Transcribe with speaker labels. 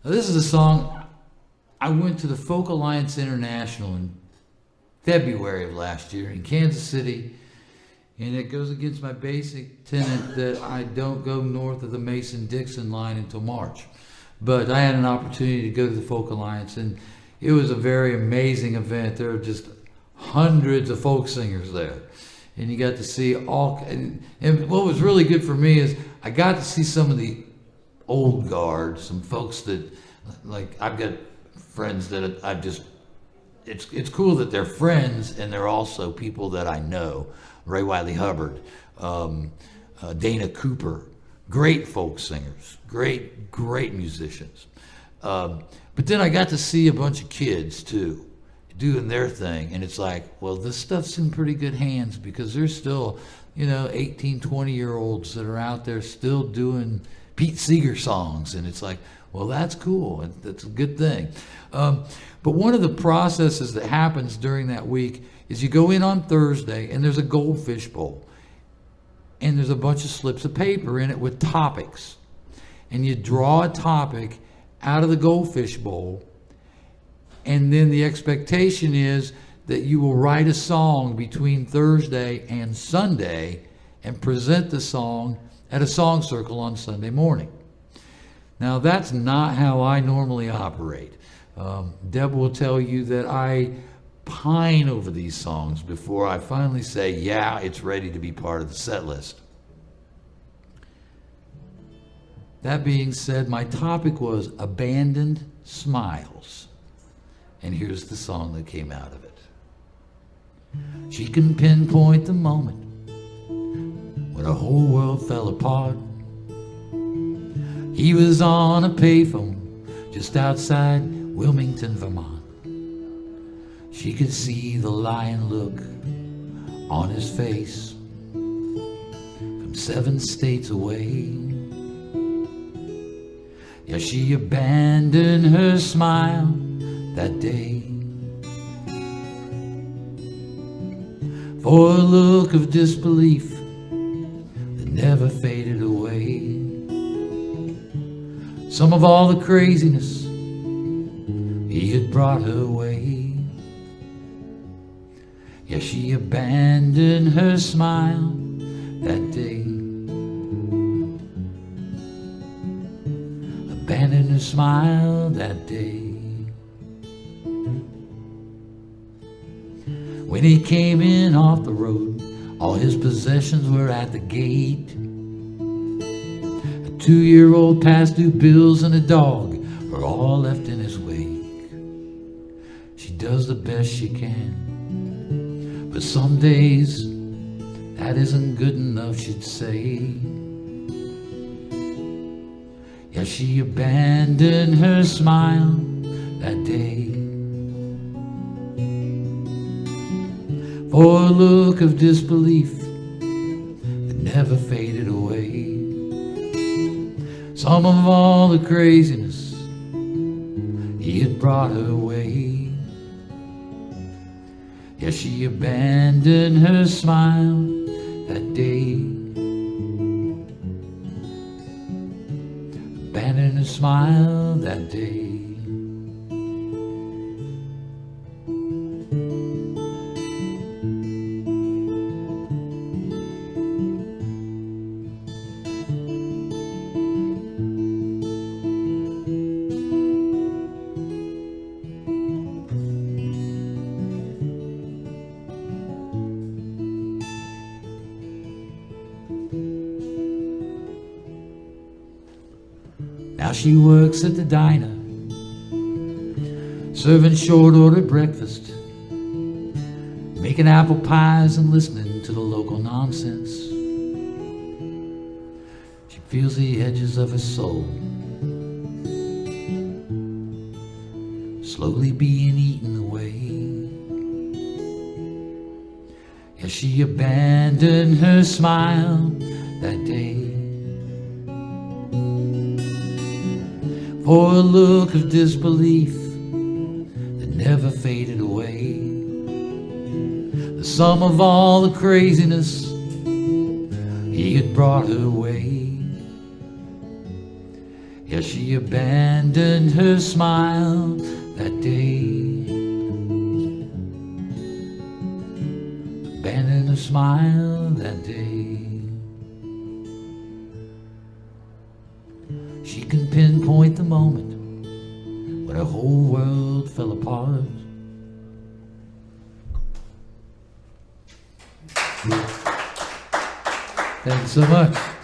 Speaker 1: Now, this is a song. I went to the Folk Alliance International in February of last year in Kansas City, and it goes against my basic tenet that I don't go north of the Mason-Dixon line until March. But I had an opportunity to go to the Folk Alliance, and it was a very amazing event. There were just hundreds of folk singers there, and you got to see all. And what was really good for me is I got to see some of the old guard, some folks that, like, I've got friends that I've just. It's cool that they're friends and they're also people that I know. Ray Wiley Hubbard, Dana Cooper, great folk singers, great musicians. But then I got to see a bunch of kids too, doing their thing, and it's like, well, this stuff's in pretty good hands because there's still, 18, 20-year-olds that are out there still doing Pete Seeger songs, and it's like, well, that's cool, and that's a good thing. But one of the processes that happens during that week is you go in on Thursday, and there's a goldfish bowl, and there's a bunch of slips of paper in it with topics, and you draw a topic out of the goldfish bowl, and then the expectation is that you will write a song between Thursday and Sunday and present the song at a song circle on Sunday morning. Now, that's not how I normally operate. Deb will tell you that I pine over these songs before I finally say, yeah, it's ready to be part of the set list. That being said, my topic was Abandoned Smiles. And here's the song that came out of it. She can pinpoint the moment when her whole world fell apart. He was on a payphone just outside Wilmington, Vermont. She could see the lying look on his face from 7 states away. Yeah, she abandoned her smile that day for a look of disbelief that never faded away. Some of all the craziness he had brought her way. Yeah, she abandoned her smile that day. Abandoned her smile that day. When he came in off the road, all his possessions were at the gate. A 2-year-old past due bills and a dog were all left in his wake. She does the best she can, but some days that isn't good enough, she'd say. Yeah, she abandoned her smile that day for a look of disbelief that never faded away. Some of all the craziness he had brought her way. Yeah, she abandoned her smile that day. Abandoned her smile that day. Now she works at the diner, serving short order breakfast, making apple pies and listening to the local nonsense. She feels the edges of her soul slowly being eaten away. Yeah, she abandoned her smile that day for a look of disbelief that never faded away. The sum of all the craziness he had brought her way. Yeah, she abandoned her smile that day. Abandoned her smile that day. She can pinpoint the moment when her whole world fell apart. Thanks so much.